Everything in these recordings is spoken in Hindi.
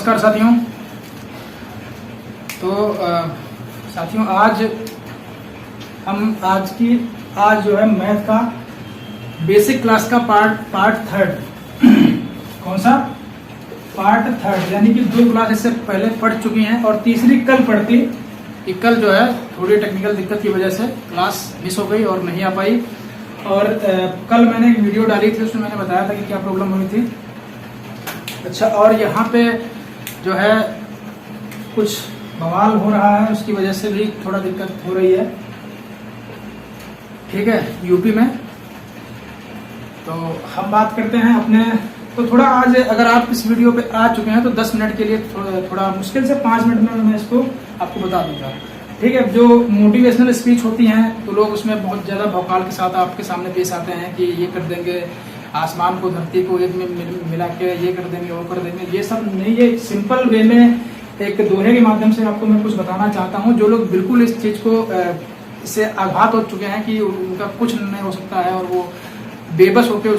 नमस्कार साथियों। तो साथियों आज जो है मैथ का बेसिक क्लास का पार्ट थर्ड कौन सा पार्ट थर्ड, यानी कि 2 क्लास इससे पहले पढ़ चुकी हैं और तीसरी कल पढ़ती कि कल जो है थोड़ी टेक्निकल दिक्कत की वजह से क्लास मिस हो गई और नहीं आ पाई। और कल मैंने एक वीडियो डाली थी, उसमें मैंने बताया था कि क्या प्रॉब्लम हुई थी। अच्छा, और यहाँ पे जो है कुछ बवाल हो रहा है, उसकी वजह से भी थोड़ा दिक्कत हो रही है, ठीक है, यूपी में। तो हम बात करते हैं अपने, तो थोड़ा आज अगर आप इस वीडियो पे आ चुके हैं तो 10 मिनट के लिए थोड़ा मुश्किल से 5 मिनट में मैं इसको आपको बता दूंगा, ठीक है। जो मोटिवेशनल स्पीच होती हैं तो लोग उसमें बहुत ज़्यादा भौकाल के साथ आपके सामने पेश आते हैं कि ये कर देंगे, आसमान को धरती को एक में मिला के ये कर देंगे, वो कर देंगे। ये सब नहीं, ये सिंपल वे में एक दोहे के माध्यम से आपको मैं कुछ बताना चाहता हूँ। जो लोग बिल्कुल इस चीज़ को इससे आघात हो चुके हैं कि उनका कुछ नहीं हो सकता है और वो बेबस होकर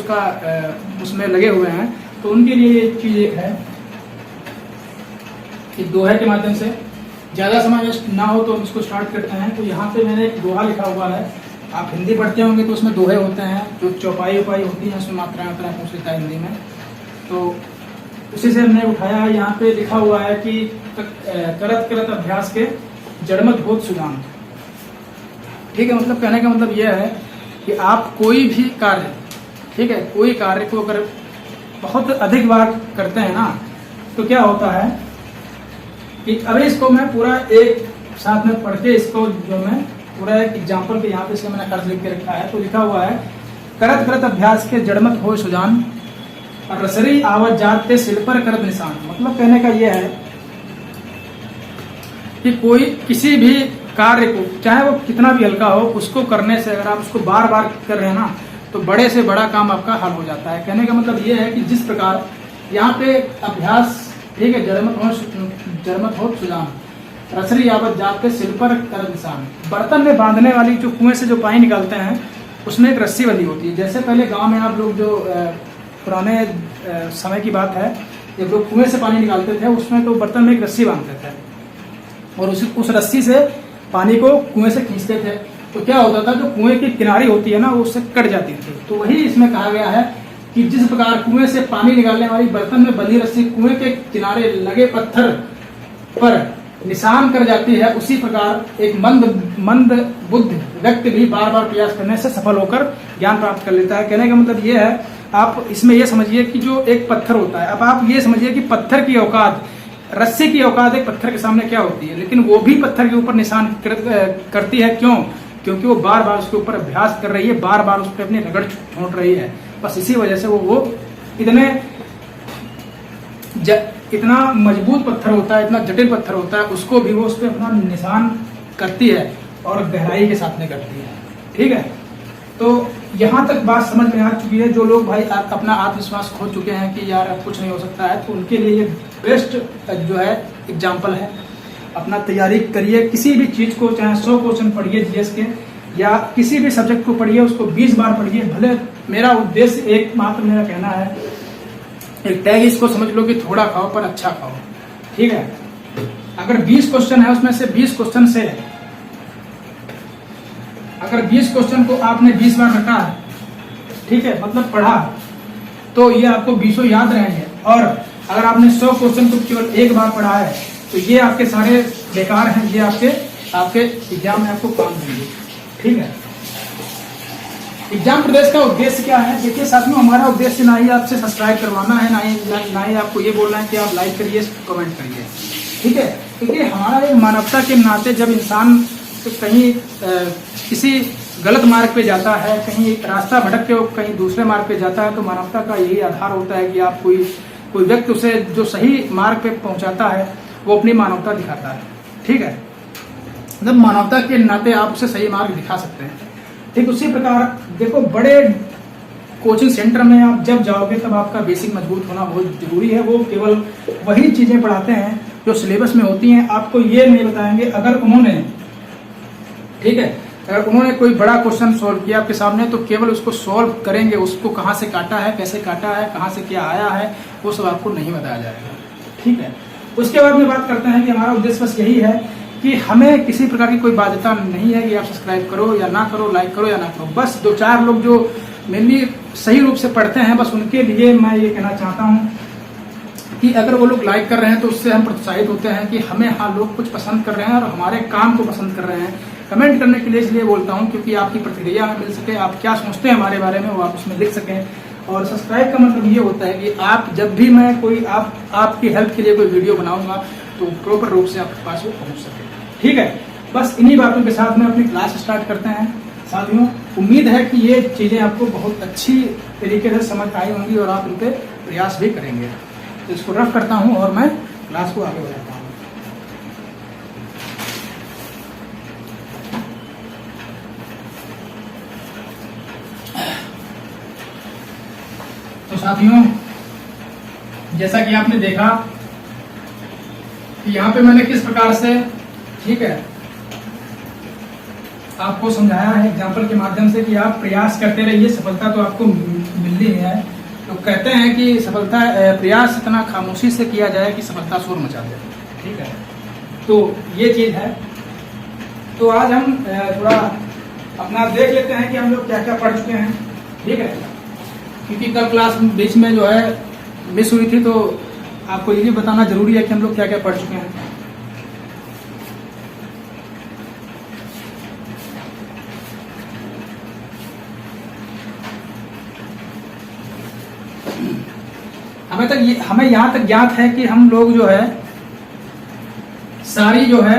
उसमें लगे हुए हैं, तो उनके लिए ये चीज़ एक है कि दोहे के माध्यम से ज़्यादा समय वेस्ट ना हो तो हम इसको स्टार्ट करते हैं। तो यहाँ पे मैंने एक दोहा लिखा हुआ है, आप हिंदी पढ़ते होंगे तो उसमें दोहे होते हैं, जो चौपाई उपाई होती है उसमें मात्राएं पूछ लेता है हिंदी में, तो उसी से हमने उठाया है। यहाँ पे लिखा हुआ है कि करत करत अभ्यास के जड़मत होत सुजान, ठीक है। मतलब कहने का मतलब यह है कि आप कोई भी कार्य, ठीक है, कोई कार्य को अगर बहुत अधिक बार करते हैं ना तो क्या होता है कि अभी इसको मैं पूरा एक साथ में पढ़ के इसको जो मैं पूरा एक एग्जाम्पल के यहाँ पे इसका मैंने अर्थ लिख के रखा है। तो लिखा हुआ है, करत करत अभ्यास के जड़मत हो सुजान और रसरी आवत जाते सिल पर करत निशान। मतलब कहने का यह है कि कोई किसी भी कार्य को, चाहे वो कितना भी हल्का हो, उसको करने से अगर आप उसको बार बार कर रहे हैं ना तो बड़े से बड़ा काम आपका हल हो जाता है। कहने का मतलब ये है कि जिस प्रकार यहाँ पे अभ्यास, ठीक है, जड़मत हो सुजान रसरी आवत जाते सिल पर करत निशान। बर्तन में बांधने वाली जो कुएं से जो पानी निकालते हैं उसमें एक रस्सी बंधी होती है। जैसे पहले गांव में आप लोग जो पुराने समय की बात है, जब लोग कुएं से पानी निकालते थे उसमें तो बर्तन में एक रस्सी बांधते थे और उस रस्सी से पानी को कुएं से खींचते थे। तो क्या होता था, जो कुएं की किनारी होती है ना वो उससे कट जाती थी। तो वही इसमें कहा गया है कि जिस प्रकार कुएं से पानी निकालने वाली बर्तन में बंधी रस्सी कुएं के किनारे लगे पत्थर पर निशान कर जाती है, उसी प्रकार एक मंद बुद्ध व्यक्ति भी बार बार प्रयास करने से सफल होकर ज्ञान प्राप्त कर लेता है। कहने का मतलब ये है, आप इसमें यह समझिए कि जो एक पत्थर होता है, अब आप ये समझिए कि पत्थर की औकात, रस्सी की औकात एक पत्थर के सामने क्या होती है, लेकिन वो भी पत्थर के ऊपर निशान करती है। क्यों? क्योंकि वो बार बार उसके ऊपर अभ्यास कर रही है, बार बार उस पर अपनी रगड़ छोड़ रही है। बस इसी वजह से वो इतना मजबूत पत्थर होता है, इतना जटिल पत्थर होता है, उसको भी वो उस पर अपना निशान करती है और गहराई के साथ में करती है, ठीक है। तो यहाँ तक बात समझ में आ चुकी है। जो लोग भाई अपना आत्मविश्वास खो चुके हैं कि यार अब कुछ नहीं हो सकता है, तो उनके लिए ये बेस्ट जो है एग्जाम्पल है। अपना तैयारी करिए, किसी भी चीज़ को, चाहे 100 क्वेश्चन पढ़िए जीएस के या किसी भी सब्जेक्ट को पढ़िए, उसको 20 बार पढ़िए। भले मेरा उद्देश्य एकमात्र मेरा कहना है, एक टैग इसको समझ लो कि थोड़ा खाओ पर अच्छा खाओ, ठीक है। अगर 20 क्वेश्चन है उसमें से 20 क्वेश्चन से अगर 20 क्वेश्चन को आपने 20 बार रखा है, ठीक है, मतलब पढ़ा, तो ये आपको 20 याद रहेंगे। और अगर आपने 100 क्वेश्चन को केवल एक बार पढ़ा है तो ये आपके सारे बेकार हैं, ये आपके एग्जाम में आपको काम देंगे, ठीक है। एग्जाम प्रदेश का उद्देश्य क्या है? देखिए साथियों, हमारा उद्देश्य ना ही आपसे सब्सक्राइब करवाना है, ना ही आपको ये बोलना है कि आप लाइक करिए, कमेंट करिए, ठीक है। क्योंकि हमारा एक मानवता के नाते जब इंसान कहीं किसी गलत मार्ग पे जाता है, कहीं रास्ता भटक के कहीं दूसरे मार्ग पे जाता है, तो मानवता का यही आधार होता है कि आप कोई व्यक्ति उसे जो सही मार्ग पे पहुंचाता है वो अपनी मानवता दिखाता है, ठीक है। मतलब मानवता के नाते आप उसे सही मार्ग दिखा सकते हैं, ठीक। उसी प्रकार देखो, बड़े कोचिंग सेंटर में आप जब जाओगे तब आपका बेसिक मजबूत होना बहुत जरूरी है। वो केवल वही चीजें पढ़ाते हैं जो सिलेबस में होती हैं, आपको ये नहीं बताएंगे। अगर उन्होंने, ठीक है, अगर उन्होंने कोई बड़ा क्वेश्चन सॉल्व किया आपके सामने तो केवल उसको सॉल्व करेंगे, उसको कहाँ से काटा है, कैसे काटा है, कहाँ से क्या आया है, वो सब आपको नहीं बताया जाएगा, ठीक है। उसके बाद में बात करते हैं कि हमारा उद्देश्य बस यही है कि हमें किसी प्रकार की कोई बाध्यता नहीं है कि आप सब्सक्राइब करो या ना करो, लाइक करो या ना करो। बस 2-4 लोग जो मेनली सही रूप से पढ़ते हैं, बस उनके लिए मैं ये कहना चाहता हूँ कि अगर वो लोग लाइक कर रहे हैं तो उससे हम प्रोत्साहित होते हैं कि हमें हाँ लोग कुछ पसंद कर रहे हैं और हमारे काम को पसंद कर रहे हैं। कमेंट करने के लिए इसलिए बोलता हूँ क्योंकि आपकी प्रतिक्रिया हमें मिल सके, आप क्या सोचते हैं हमारे बारे में वो आप उसमें लिख सकें। और सब्सक्राइब का मतलब ये होता है कि आप जब भी मैं कोई आपकी हेल्प के लिए कोई वीडियो बनाऊंगा तो प्रॉपर रूप से आपके पास वो पहुंच सके। ठीक है, बस इन्हीं बातों के साथ में अपनी क्लास स्टार्ट करते हैं। साथियों, उम्मीद है कि ये चीज़ें आपको बहुत अच्छी तरीके से समझ आई होंगी और आप इन पर प्रयास भी करेंगे। तो इसको रफ करता हूँ और मैं क्लास को आगे बढ़ाता हूँ। तो साथियों, जैसा कि आपने देखा कि यहाँ पे मैंने किस प्रकार से, ठीक है, आपको समझाया है एग्जाम्पल के माध्यम से कि आप प्रयास करते रहिए, सफलता तो आपको मिलनी है। तो कहते हैं कि सफलता प्रयास इतना खामोशी से किया जाए कि सफलता शोर मचा दे। ठीक है, तो ये चीज है। तो आज हम थोड़ा अपना देख लेते हैं कि हम लोग क्या क्या पढ़ चुके हैं। ठीक है, क्योंकि कल क्लास बीच में जो है मिस हुई थी, तो आपको ये भी बताना जरूरी है कि हम लोग क्या क्या पढ़ चुके हैं। हमें यहाँ तक ज्ञात है कि हम लोग जो है सारी जो है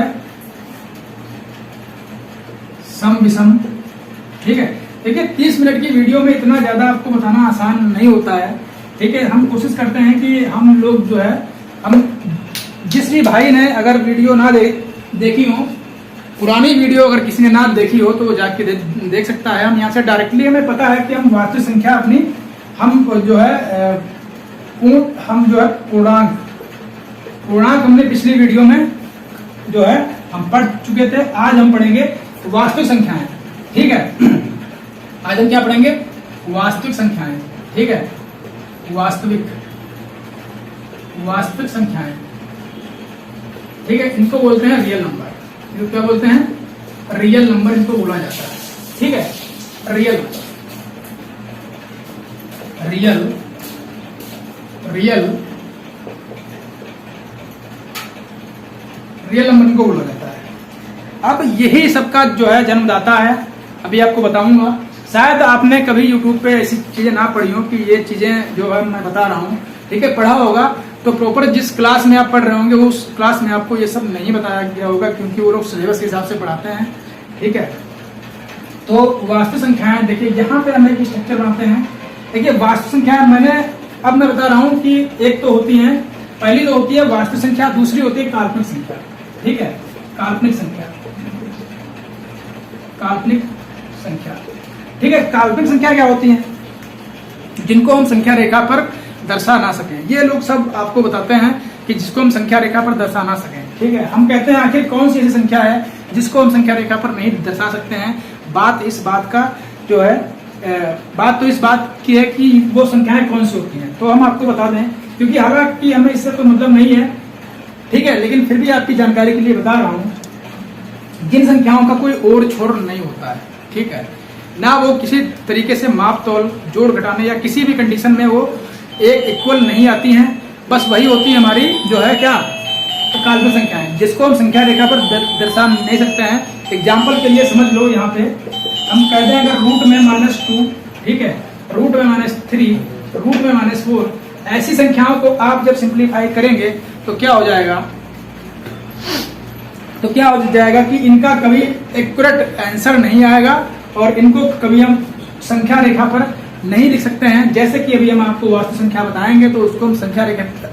सम विषम, ठीक है। देखिए 30 मिनट की वीडियो में इतना ज्यादा आपको बताना आसान नहीं होता है। ठीक है, हम कोशिश करते हैं कि हम लोग जो है, हम जिस भी भाई ने अगर वीडियो ना देखी हो, पुरानी वीडियो अगर किसी ने ना देखी हो तो वो जाके देख सकता है। हम यहाँ से डायरेक्टली, हमें पता है कि हम वास्तविक संख्या अपनी, हम जो है पूर्णांक हमने पिछली वीडियो में जो है हम पढ़ चुके थे। आज हम पढ़ेंगे वास्तविक संख्याएं। ठीक है, आज हम क्या पढ़ेंगे? वास्तविक संख्याएं। ठीक है, वास्तविक संख्याएं। ठीक है, इनको बोलते हैं रियल नंबर। इनको क्या बोलते हैं? रियल नंबर इनको बोला जाता है। ठीक है, रियल नंबर इनको बोला जाता है। अब यही सबका जो है जन्मदाता है। अभी आपको बताऊंगा, शायद आपने कभी यूट्यूब पे ऐसी चीजें ना पढ़ी हो कि ये चीजें जो है मैं बता रहा हूँ। ठीक है, पढ़ा होगा तो प्रॉपर जिस क्लास में आप पढ़ रहे होंगे उस क्लास में आपको ये सब नहीं बताया गया होगा, क्योंकि वो लोग सिलेबस के हिसाब से पढ़ाते हैं। ठीक है, तो वास्तविक संख्याएं, देखिए यहाँ पे हम एक स्ट्रक्चर बनाते हैं। देखिए वास्तविक संख्याएं अब मैं बता रहा हूँ कि एक तो होती है, पहली तो होती है वास्तविक संख्या, दूसरी होती है काल्पनिक संख्या। ठीक है, काल्पनिक संख्या। ठीक है, काल्पनिक संख्या क्या होती है? जिनको हम संख्या रेखा पर दर्शा ना सकें। ये लोग सब आपको बताते हैं कि जिसको हम संख्या रेखा पर दर्शा ना सकें। ठीक है, हम कहते हैं आखिर कौन सी ऐसी संख्या है जिसको हम संख्या रेखा पर नहीं दर्शा सकते हैं। बात इस बात का जो है, बात तो इस बात की है कि वो संख्याएं कौन सी होती हैं। तो हम आपको बता दें, क्योंकि हालांकि हमें इससे कोई मतलब नहीं है। ठीक है, लेकिन फिर भी आपकी जानकारी के लिए बता रहा हूँ, जिन संख्याओं का कोई ओर छोर नहीं होता है। ठीक है, ना वो किसी तरीके से माप तोल, जोड़ घटाने या किसी भी कंडीशन में वो एक इक्वल नहीं आती हैं, बस वही होती है हमारी जो है क्या, काल्पनिक संख्याएं, जिसको हम संख्या रेखा पर दर्शा नहीं सकते हैं। एग्जाम्पल के लिए समझ लो, यहाँ पे हम कहते हैं अगर रूट में -2, ठीक है, रूट में -3, रूट में -4, ऐसी संख्याओं को आप जब सिंप्लीफाई करेंगे तो क्या हो जाएगा? कि इनका कभी एक्यूरेट आंसर नहीं आएगा और इनको कभी हम संख्या रेखा पर नहीं लिख सकते हैं। जैसे कि अभी हम आपको वास्तविक संख्या बताएंगे तो उसको हम संख्या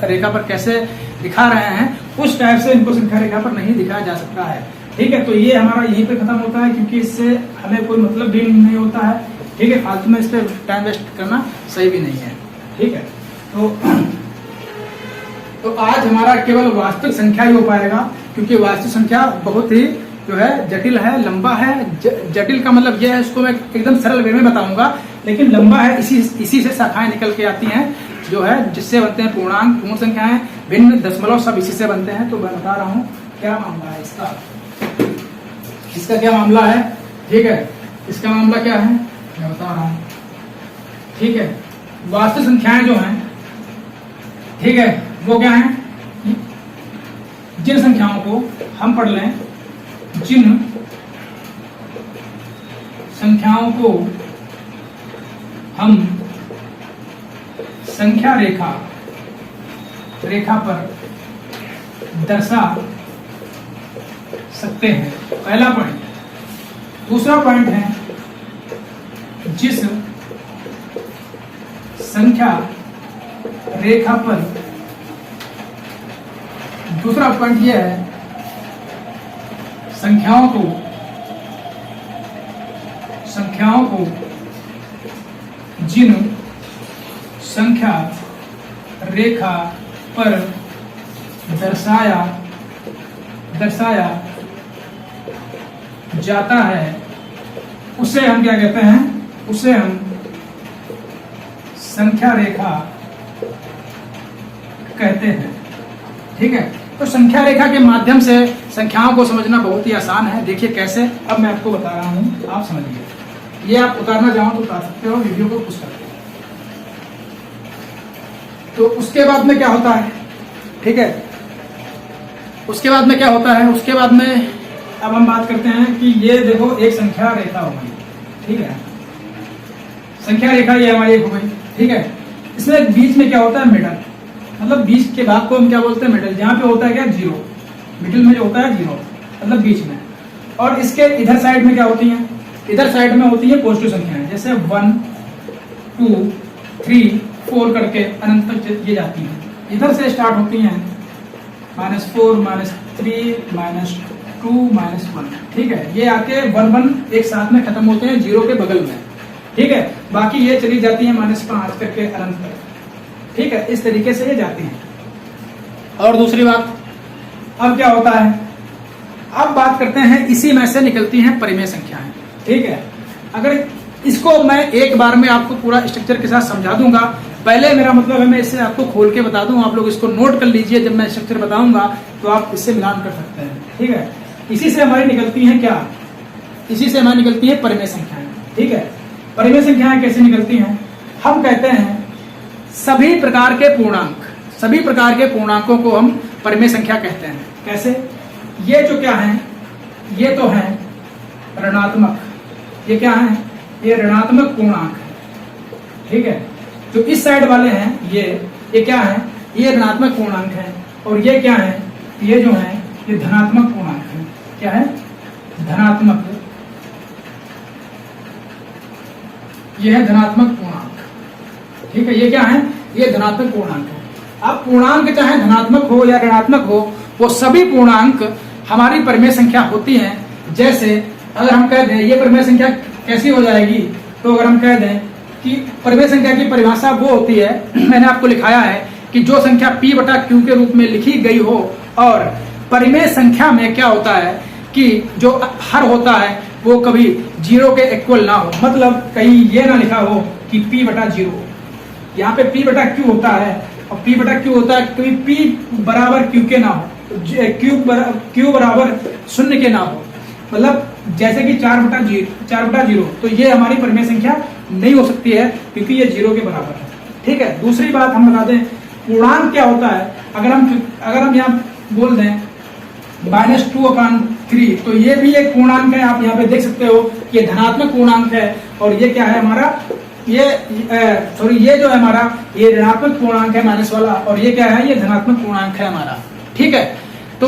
रेखा पर कैसे दिखा रहे हैं, उस टाइप से इनको संख्या रेखा पर नहीं दिखाया जा सकता है। ठीक है, तो ये हमारा यहीं पे खत्म होता है, क्योंकि इससे हमें कोई मतलब भी नहीं होता है। ठीक है, फालतू में इस पर टाइम वेस्ट करना सही भी नहीं है। ठीक है, तो आज हमारा केवल वास्तविक संख्या ही हो पाएगा, क्योंकि वास्तविक संख्या बहुत ही जो है जटिल है, लंबा है। जटिल का मतलब यह है, इसको मैं एकदम सरल वे में बताऊंगा, लेकिन लंबा है, इसी से शाखाएं निकल के आती हैं। जो है जिससे बनते हैं पूर्णांक, पूर्ण संख्याएं, भिन्न, दशमलव, सब इसी से बनते हैं। तो मैं बता रहा हूं क्या मामला है इसका। इसका क्या मामला है, ठीक है, इसका मामला क्या है मैं बता रहा हूं, ठीक है। वास्तविक संख्याएं जो हैं, ठीक है, वो क्या है, जिन संख्याओं को हम पढ़ लें, जिन संख्याओं को हम संख्या रेखा पर दर्शा सकते हैं, पहला पॉइंट। दूसरा पॉइंट है, जिस संख्या रेखा पर, दूसरा पॉइंट यह है, संख्याओं को जिन संख्या रेखा पर दर्शाया जाता है, उसे हम क्या कहते हैं, उसे हम संख्या रेखा कहते हैं, ठीक है। तो संख्या रेखा के माध्यम से संख्याओं को समझना बहुत ही आसान है। देखिए कैसे, अब मैं आपको बता रहा हूं, आप समझिए। ये आप उतारना चाहो तो उतार सकते हो, वीडियो को पुश करके। तो उसके बाद में क्या होता है, ठीक है, उसके बाद में क्या होता है, उसके बाद में अब हम बात करते हैं कि ये देखो एक संख्या रेखा हो गई, ठीक है, संख्या रेखा ये हमारी एक हो गई, ठीक है। इसमें बीच में क्या होता है, मिडल, मतलब बीच के भाग को हम क्या बोलते हैं, मिडल। जहां पे होता है क्या, जीरो, मिडिल में जो होता है जीरो, मतलब बीच में। और इसके इधर साइड में क्या होती है, इधर साइड में होती है पॉजिटिव संख्याएं, जैसे 1 2 3 4 करके अनंत तक ये जाती हैं। इधर से स्टार्ट होती हैं -4 -3 -2 -1, ठीक है। ये आके 1 1 एक साथ में खत्म होते हैं जीरो के बगल में, ठीक है। बाकी ये चली जाती है -5 करके अनंत तक, ठीक है। इस तरीके से ये जाती हैं। और दूसरी बात, अब क्या होता है, अब बात करते हैं, इसी में से निकलती हैं परिमेय संख्याएं, ठीक है। अगर इसको मैं एक बार में आपको पूरा स्ट्रक्चर के साथ समझा दूंगा, पहले मेरा मतलब है मैं इसे आपको खोल के बता दूं, आप लोग इसको नोट कर लीजिए। जब मैं स्ट्रक्चर बताऊंगा तो आप इससे मिलान कर सकते हैं, ठीक है। इसी से हमारी निकलती हैं क्या, इसी से हमारी निकलती है परिमेय संख्याएं, ठीक है। परिमेय संख्याएं कैसे निकलती हैं, हम कहते हैं सभी प्रकार के पूर्णांकों को हम परिमेय संख्या कहते हैं। कैसे, ये जो क्या है, ये तो है ऋणात्मक, ये क्या है, ये ऋणात्मक पूर्णांक है, ठीक है। जो इस साइड वाले हैं ये क्या है, ये ऋणात्मक पूर्णांक है। और ये क्या है, ये जो है ये धनात्मक पूर्णांक है। क्या है, धनात्मक, ये है धनात्मक पूर्णांक, ठीक है। ये क्या है, ये धनात्मक पूर्णांक है। अब पूर्णांक चाहे धनात्मक हो या ऋणात्मक हो, वो सभी पूर्णांक हमारी परिमेय संख्या होती हैं। जैसे अगर हम कह दें, ये परिमेय संख्या कैसी हो जाएगी, तो अगर हम कह दें कि परिमेय संख्या की परिभाषा वो होती है, मैंने आपको लिखाया है कि जो संख्या p बटा q के रूप में लिखी गई हो। और परिमेय संख्या में क्या होता है कि जो हर होता है वो कभी 0 के इक्वल ना हो, मतलब कहीं ये ना लिखा हो कि p बटा 0, यहाँ पे p बटा q होता है और p बटा q होता है, कभी p बराबर q के ना हो, q बराबर 0 के ना हो, मतलब जैसे कि 4 बटा 0, तो ये हमारी परिमेय संख्या नहीं हो सकती है क्योंकि ये 0 के बराबर है, ठीक है। दूसरी बात हम बता दें, पूर्णांक क्या होता है, अगर हम यहाँ बोल दें -2/3, तो ये भी एक पूर्णांक है। आप यहाँ पे देख सकते हो ये धनात्मक पूर्णांक है। और ये क्या है हमारा, ये जो है हमारा, ये ऋणात्मक पूर्णांक है माइनस वाला, और ये क्या है, ये धनात्मक पूर्णांक है हमारा, ठीक है। तो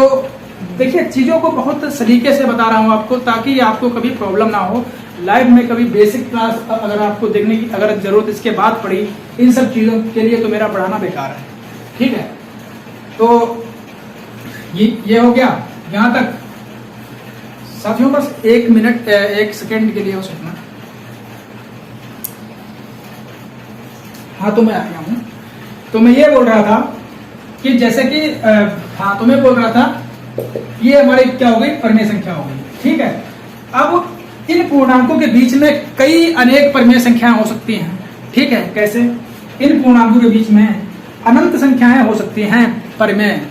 देखिए चीजों को बहुत सलीके से बता रहा हूँ आपको, ताकि आपको कभी प्रॉब्लम ना हो। लाइव में कभी बेसिक क्लास अगर आपको देखने की अगर जरूरत इसके बाद पड़ी, इन सब चीजों के लिए तो मेरा पढ़ाना बेकार है, ठीक है। तो ये हो गया यहाँ तक। साथियों बस 1 मिनट 1 सेकेंड के लिए हो सकना। हाँ, तो मैं आ गया हूँ। तो मैं ये बोल रहा था कि जैसे कि तो मैं बोल रहा था ये हमारी क्या हो गई, परिमेय संख्या हो गई, ठीक है। अब इन पूर्णांकों के बीच में कई अनेक परिमेय संख्याएं हो सकती हैं, ठीक है। कैसे, इन पूर्णांकों के बीच में अनंत संख्याएं हो सकती हैं परिमेय।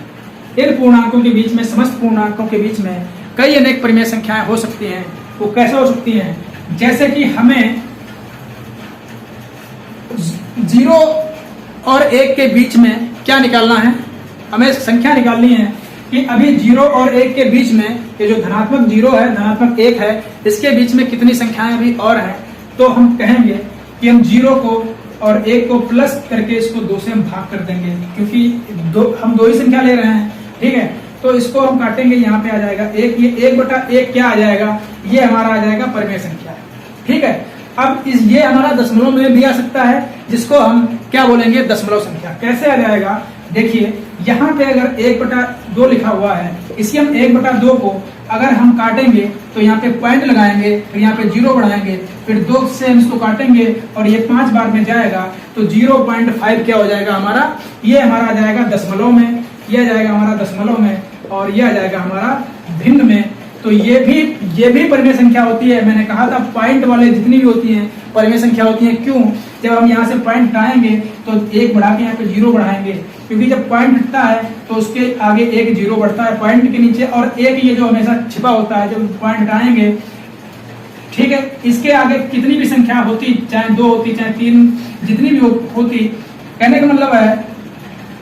इन पूर्णांकों के बीच में, समस्त पूर्णांकों के बीच में कई अनेक परिमेय संख्याएं हो सकती हैं। वो कैसे हो सकती हैं? जैसे कि हमें 0 और 1 के बीच में क्या निकालना है? हमें संख्या निकालनी है कि अभी 0 और 1 के बीच में ये जो धनात्मक 0 है, धनात्मक 1 है, इसके बीच में कितनी संख्याएं अभी और हैं। तो हम कहेंगे कि हम 0 को और 1 को प्लस करके इसको 2 से हम भाग कर देंगे, क्योंकि हम दो ही संख्या ले रहे हैं। ठीक है, तो इसको हम काटेंगे, यहाँ पे आ जाएगा 1, ये 1/1 क्या आ जाएगा? ये हमारा आ जाएगा परिमेय संख्या। ठीक है, अब ये हमारा दशमलव में भी आ सकता है, जिसको हम क्या बोलेंगे? दशमलव संख्या। कैसे आ जाएगा? देखिए, यहाँ पे अगर 1/2 लिखा हुआ है, इसी हम 1/2 को अगर हम काटेंगे तो यहाँ पे पॉइंट लगाएंगे, फिर यहाँ पे 0 बढ़ाएंगे, फिर 2 से हम इसको काटेंगे और ये 5 बार में जाएगा तो 0.5 क्या हो जाएगा हमारा? ये हमारा आ जाएगा दशमलव में, ये आ जाएगा हमारा दशमलव में, और ये आ जाएगा हमारा भिन्न में। तो ये भी परिमेय संख्या होती है। मैंने कहा था पॉइंट वाले जितनी भी होती हैं परिमेय संख्या होती हैं। क्यों? जब हम यहाँ से पॉइंट हटाएंगे तो 1 बढ़ा के यहाँ पे 0 बढ़ाएंगे, क्योंकि जब पॉइंट हटता है तो उसके आगे 1 0 बढ़ता है पॉइंट के नीचे, और 1 ये जो हमेशा छिपा होता है जब पॉइंट हटाएंगे। ठीक है, इसके आगे कितनी भी संख्या होती, चाहे 2 होती, चाहे 3, जितनी भी होती, कहने का मतलब है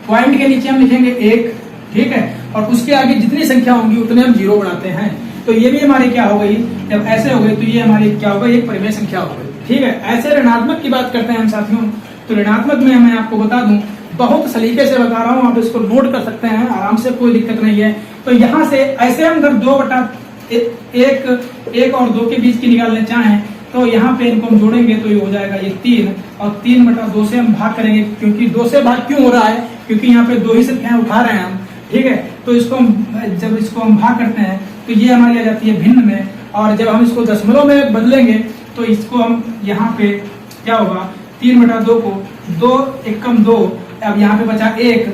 पॉइंट के नीचे हम लिखेंगे 1। ठीक है, और उसके आगे जितनी संख्या होंगी उतने हम 0 बढ़ाते हैं। तो ये भी हमारी क्या हो गई? जब ऐसे हो गई तो ये हमारी क्या होगा? एक परिमेय संख्या हो गई। ठीक है, ऐसे ऋणात्मक की बात करते हैं हम साथियों। तो ऋणात्मक में मैं आपको बता दूं, बहुत सलीके से बता रहा हूं, आप इसको नोट कर सकते हैं आराम से, कोई दिक्कत नहीं है। तो यहाँ से ऐसे हम अगर 1 और 2 के बीच की निकालने चाहें तो यहाँ पे इनको हम जोड़ेंगे तो ये हो जाएगा ये 3, और 3/2 से हम भाग करेंगे, क्योंकि 2 से भाग क्यों हो रहा है? क्योंकि यहाँ पे 2 ही संख्याएं उठा रहे हैं हम। ठीक है, तो जब इसको हम भाग करते हैं तो ये हमारी आ जाती है भिन्न में, और जब हम इसको दशमलव में बदलेंगे तो इसको हम यहाँ पे क्या होगा? 3/2 को 2 एकम 2, अब यहाँ पे बचा 1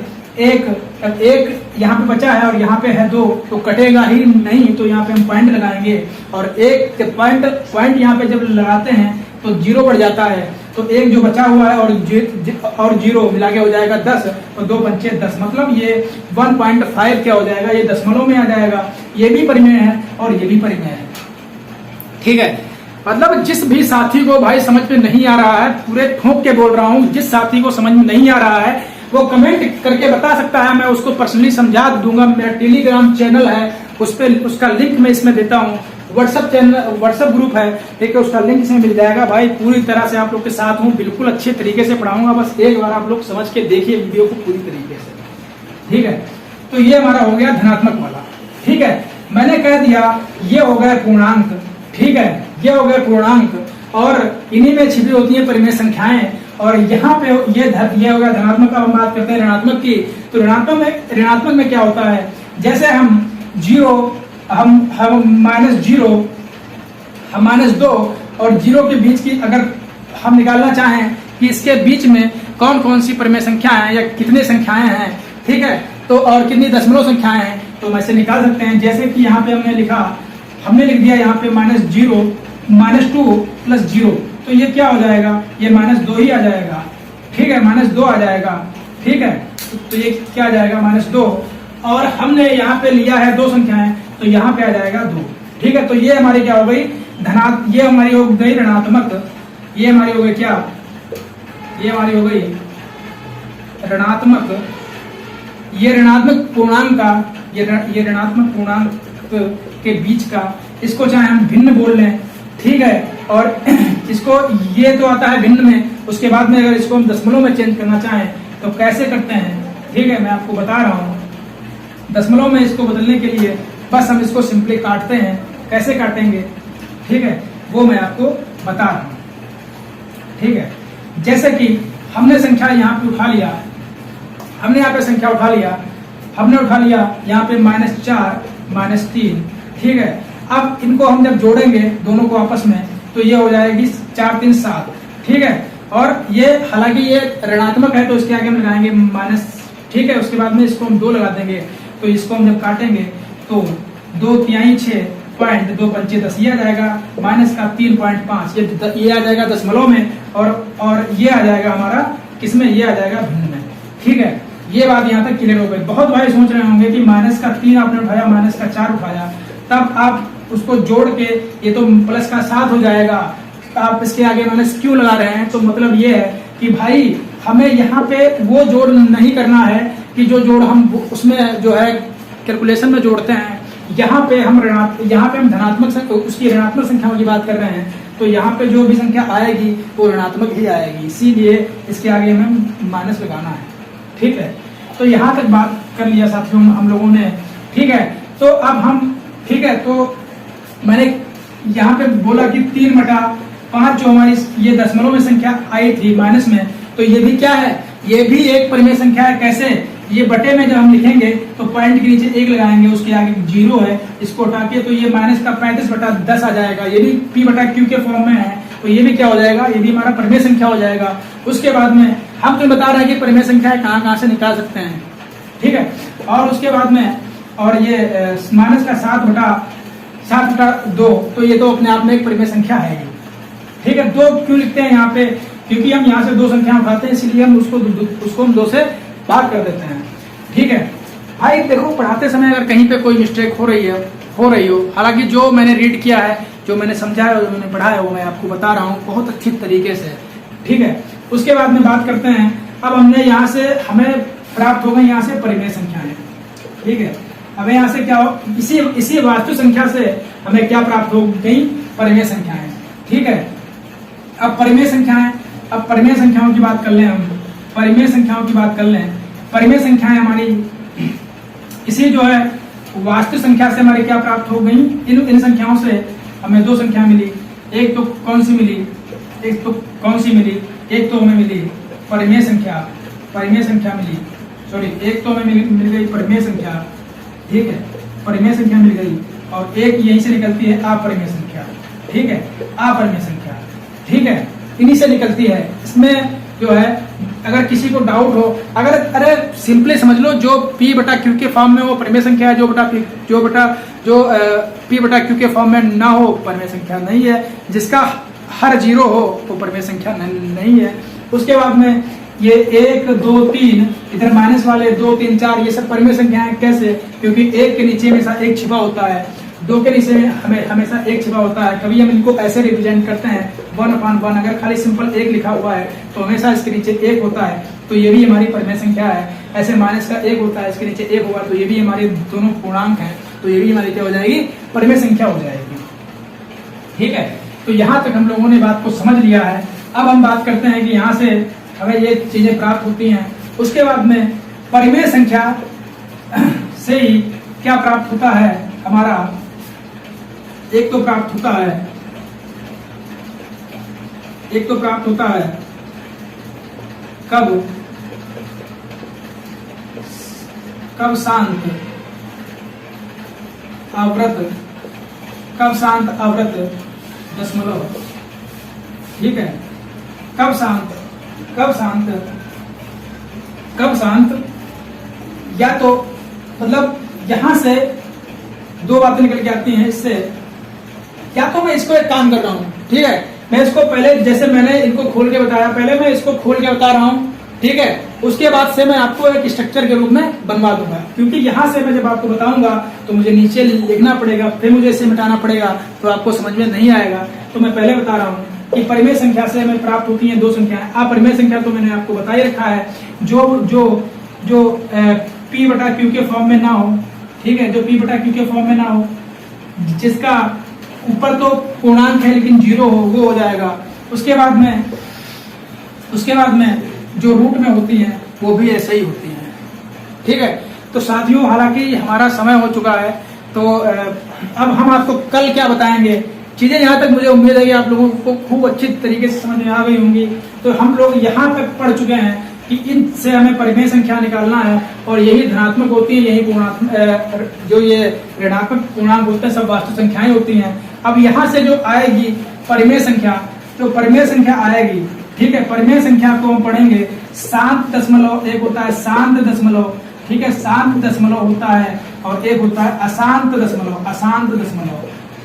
यहाँ पे बचा है और यहाँ पे है 2, तो कटेगा ही नहीं। तो यहाँ पे हम पॉइंट लगाएंगे, और 1 पॉइंट यहाँ पे जब लगाते हैं तो 0 बढ़ जाता है, तो 1 जो बचा हुआ है और 0 मिला के हो जाएगा 10, और 2 पंचे 10, मतलब ये 1.5 क्या हो जाएगा? ये दशमलव में आ जाएगा। ये भी परिमेय है और ये भी परिमेय है। ठीक है, मतलब जिस भी साथी को भाई समझ में नहीं आ रहा है, पूरे ठोक के बोल रहा हूँ, जिस साथी को समझ में नहीं आ रहा है वो कमेंट करके बता सकता है, मैं उसको पर्सनली समझा दूंगा। मेरा टेलीग्राम चैनल है, उस पर उसका लिंक मैं इसमें देता हूँ। व्हाट्सएप ग्रुप है, ठीक है, उसका लिंक इसमें मिल जाएगा। भाई पूरी तरह से आप लोग के साथ हूँ, बिल्कुल अच्छे तरीके से पढ़ाऊंगा, बस एक बार आप लोग समझ के देखिए वीडियो को पूरी तरीके से। ठीक है, तो ये हमारा हो गया धनात्मक वाला। ठीक है, मैंने कह दिया ये हो गया पूर्णांक। ठीक है, ये हो गया पूर्णांक, और इन्हीं में छिपी होती है परिमेय संख्याएं, और यहाँ पे ये हो गया धनात्मक। अब हम बात करते हैं ऋणात्मक की। तो ऋणात्मक में क्या होता है? जैसे हम -2 और 0 के बीच की अगर हम निकालना चाहें कि इसके बीच में कौन कौन सी परिमेय संख्याएं हैं या कितनी संख्याएं हैं, ठीक है, तो और कितनी दशमलव संख्याएं हैं, तो हम ऐसे निकाल सकते हैं। जैसे कि यहाँ पे हमने लिख दिया यहाँ पे -2 + 0, तो ये क्या हो जाएगा? ये -2 ही आ जाएगा। ठीक है, -2 आ जाएगा। ठीक है, तो ये क्या आ जाएगा? -2, और हमने यहाँ पे लिया है 2 संख्याएं, तो यहाँ पे आ जाएगा 2। ठीक है, तो ये हमारी क्या हो गई? ये हमारी हो गई ऋणात्मक। ये हमारी हो गई क्या? ये हमारी हो गई ऋणात्मक। ये ऋणात्मक पूर्णांक का, ये ऋणात्मक पूर्णांक के बीच का, इसको चाहे हम भिन्न बोल लें। ठीक है, और इसको ये तो आता है भिन्न में, उसके बाद में अगर इसको हम दशमलव में चेंज करना चाहें तो कैसे करते हैं? ठीक है, मैं आपको बता रहा हूँ। दशमलव में इसको बदलने के लिए बस हम इसको सिंपली काटते हैं। कैसे काटेंगे? ठीक है, वो मैं आपको बता रहा हूँ। ठीक है, जैसे कि हमने संख्या यहाँ पे उठा लिया, हमने यहाँ पे संख्या उठा लिया, हमने उठा लिया यहाँ पे -4 -3। ठीक है, अब इनको हम जब जोड़ेंगे दोनों को आपस में तो ये हो जाएगी 4 3 7। ठीक है, और ये हालांकि ये ऋणात्मक है तो इसके आगे हम लगाएंगे माइनस। ठीक है, उसके बाद में इसको हम 2 लगा देंगे, तो इसको हम जब काटेंगे तो 2 तिहाई 6 पॉइंट 2 पंचे 10, ये आ जाएगा माइनस का 3.5, ये आ जाएगा दशमलव में, और ये आ जाएगा हमारा किसमें, ये आ जाएगा भिन्न में। ठीक है, ये बात यहाँ तक क्लियर हो गई। बहुत भाई सोच रहे होंगे कि माइनस का 3 आपने उठाया, माइनस का 4 उठाया, तब आप उसको जोड़ के ये तो प्लस का 7 हो जाएगा, आप इसके आगे माइनस क्यों लगा रहे हैं? तो मतलब ये है कि भाई हमें यहाँ पे वो जोड़ नहीं करना है कि जो जोड़ हम उसमें जो है कैलकुलेशन में जोड़ते हैं, यहाँ पे हम धनात्मक उसकी ऋणात्मक संख्याओं की बात कर रहे हैं, तो यहाँ पे जो भी संख्या आएगी वो ऋणात्मक ही आएगी, इसीलिए इसके आगे हमें माइनस लगाना है। ठीक है, तो यहाँ तक बात कर लिया साथियों हम लोगों ने। ठीक है, तो अब हम, ठीक है, तो मैंने यहाँ पे बोला कि 3/5 जो हमारी ये दशमलव में संख्या आई थी माइनस में, तो ये भी क्या है, ये भी एक परिमेय संख्या है। कैसे? ये बटे में जब हम लिखेंगे तो पॉइंट के नीचे 1 लगाएंगे, उसके आगे 0 है, इसको हटा के तो ये माइनस का 35/10 आ जाएगा। ये भी p/q के फॉर्म में है, तो ये भी क्या हो जाएगा, ये भी हमारा परिमेय संख्या हो जाएगा। उसके बाद में हम तो बता रहे हैं कि परिमेय संख्या कहाँ से निकाल सकते हैं। ठीक है, और उसके बाद में और ये माइनस का 7/2, तो ये तो अपने आप में एक परिमेय संख्या है। ठीक है, 2 क्यों लिखते हैं यहाँ पे, क्योंकि हम यहाँ से 2 संख्या उठाते हैं, इसलिए हम उसको हम 2 से भाग कर देते हैं। ठीक है भाई, देखो पढ़ाते समय अगर कहीं पे कोई मिस्टेक हो रही हो, हालांकि जो मैंने रीड किया है, जो मैंने समझा है, जो मैंने पढ़ा है, वो मैं आपको बता रहा हूँ बहुत अच्छी तरीके से। ठीक है, उसके बाद में बात करते हैं, अब हमने यहाँ से हमें प्राप्त हो गई यहाँ से परिमेय संख्याएं। ठीक है, अब यहाँ से क्या हो, इसी वास्तु संख्या से हमें क्या प्राप्त हो गई, परिमेय संख्याएं। ठीक है, अब परिमेय संख्याओं की बात कर लें हम, परिमेय संख्याओं की बात कर लें। परिमेय संख्याएं हमारी इसी जो है वास्तु संख्या से हमारी क्या प्राप्त हो गई, इन संख्याओं से हमें 2 संख्या मिली। एक तो कौन सी मिली, एक तो हमें मिली परिमेय संख्या मिली, सॉरी, एक तो हमें मिल गई परिमेय संख्या। ठीक है, परिमेय संख्या मिल गई, और एक यहीं से निकलती है अपरिमेय संख्या। ठीक है, अपरिमेय संख्या। ठीक है, इन्हीं से निकलती है। इसमें जो है अगर किसी को डाउट हो, अरे सिंपली समझ लो, जो p/q के फॉर्म में वो परिमेय संख्या है, जो p/q के फॉर्म में ना हो परिमेय संख्या नहीं है, जिसका हर 0 हो तो परिमेय संख्या नहीं है। उसके बाद में ये 1, 2, 3, इधर माइनस वाले 2, 3, 4 ये सब परिमेय संख्याएं। कैसे? क्योंकि 1 के नीचे हमेशा 1 छिपा होता है, 2 के नीचे हमें हमेशा 1 छिपा होता है। कभी हम इनको ऐसे रिप्रेजेंट करते हैं 1/1, अगर खाली सिंपल 1 लिखा हुआ है तो हमेशा इसके नीचे 1 होता है, तो ये भी हमारी परिमेय संख्या है। ऐसे माइनस का 1 होता है, इसके नीचे 1 होगा, तो ये भी हमारे दोनों पूर्णांक हैं, तो ये भी हमारी क्या हो जाएगी, परिमेय संख्या हो जाएगी। ठीक है, तो यहाँ तक हम लोगों ने बात को समझ लिया है। अब हम बात करते हैं कि यहाँ से हमें ये चीजें प्राप्त होती हैं। उसके बाद में परिमेय संख्या से ही क्या प्राप्त होता है हमारा, एक तो प्राप्त होता है कब शांत अवृत दशमलव। ठीक है, कब शांत, या तो मतलब यहां से 2 बातें निकल के आती हैं इससे। या तो मैं इसको एक काम कर रहा हूं, ठीक है, मैं इसको पहले जैसे मैंने इनको खोल के बताया, पहले मैं इसको खोल के बता रहा हूं। ठीक है, उसके बाद से मैं आपको एक स्ट्रक्चर के रूप में बनवा दूंगा, क्योंकि यहां से मैं जब आपको बताऊंगा तो मुझे नीचे लिखना पड़ेगा, फिर मुझे इसे मिटाना पड़ेगा, तो आपको समझ में नहीं आएगा। तो मैं पहले बता रहा हूँ कि परिमेय संख्या से हमें प्राप्त होती हैं 2 संख्याएं। अपरिमेय संख्या तो मैंने आपको बता ही रखा है, जो p/q के फॉर्म में ना हो। ठीक है, जो p/q के फॉर्म में ना हो, जिसका ऊपर तो पूर्णांक है लेकिन 0 हो, वो हो जाएगा। उसके बाद में जो रूट में होती हैं वो भी ऐसे ही होती हैं। ठीक है, तो साथियों हालांकि हमारा समय हो चुका है, तो अब हम आपको कल क्या बताएंगे, चीजें यहाँ तक मुझे उम्मीद है कि आप लोगों को खूब अच्छी तरीके से समझ में आ गई होंगी। तो हम लोग यहाँ तक पढ़ चुके हैं कि इनसे हमें परिमेय संख्या निकालना है, और यही धनात्मक होती है, यही पूर्णात्मक, जो ये ऋणात्मक पूर्णांक होते हैं, सब वास्तु संख्याएं होती हैं। अब यहाँ से जो आएगी परिमेय संख्या, तो परिमेय संख्या आएगी। ठीक है, परिमेय संख्या को हम पढ़ेंगे शांत दशमलव, एक होता है शांत दशमलव। ठीक है, शांत दशमलव होता है, और एक होता है अशांत दशमलव।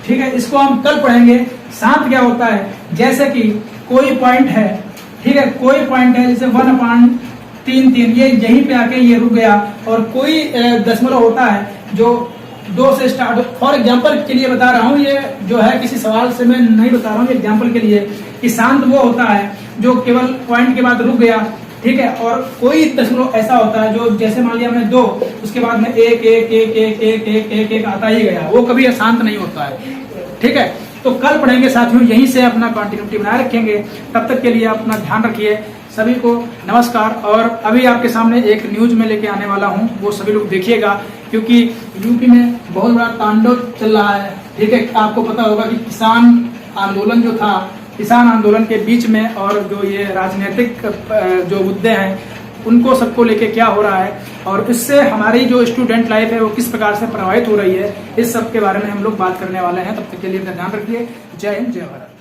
ठीक है, इसको हम कल पढ़ेंगे। शांत क्या होता है, जैसे कि कोई पॉइंट है, ठीक है, कोई पॉइंट है जैसे 1/3 ये यहीं पे आके ये रुक गया, और कोई दशमलव होता है जो 2 से स्टार्ट, फॉर एग्जाम्पल के लिए बता रहा हूँ, ये जो है किसी सवाल से मैं नहीं बता रहा हूँ, एग्जाम्पल के लिए कि शांत वो होता है जो केवल पॉइंट के बाद रुक गया, ठीक है, और कोई दशमलव ऐसा होता है जो जैसे मान लिया हमने 2, उसके बाद में 1 1 1 1 1 1 1 1 आता ही गया, वो कभी अशांत नहीं होता है, ठीक है। तो कल पढ़ेंगे साथियों, यहीं से अपना कंटिन्यूटी बनाए रखेंगे। तब तक के लिए आप अपना ध्यान रखिए। सभी को नमस्कार। और अभी आपके सामने एक न्यूज में लेके आने वाला हूं, वो सभी लोग देखिएगा, क्योंकि यूपी में बहुत बड़ा तांडव चल रहा है, ठीक है। आपको पता होगा कि किसान आंदोलन जो था, किसान आंदोलन के बीच में और जो ये राजनीतिक जो मुद्दे हैं उनको सबको लेके क्या हो रहा है, और इससे हमारी जो स्टूडेंट लाइफ है वो किस प्रकार से प्रभावित हो रही है, इस सब के बारे में हम लोग बात करने वाले हैं। तब तक के लिए अपना ध्यान रखिए। जय हिंद, जय भारत।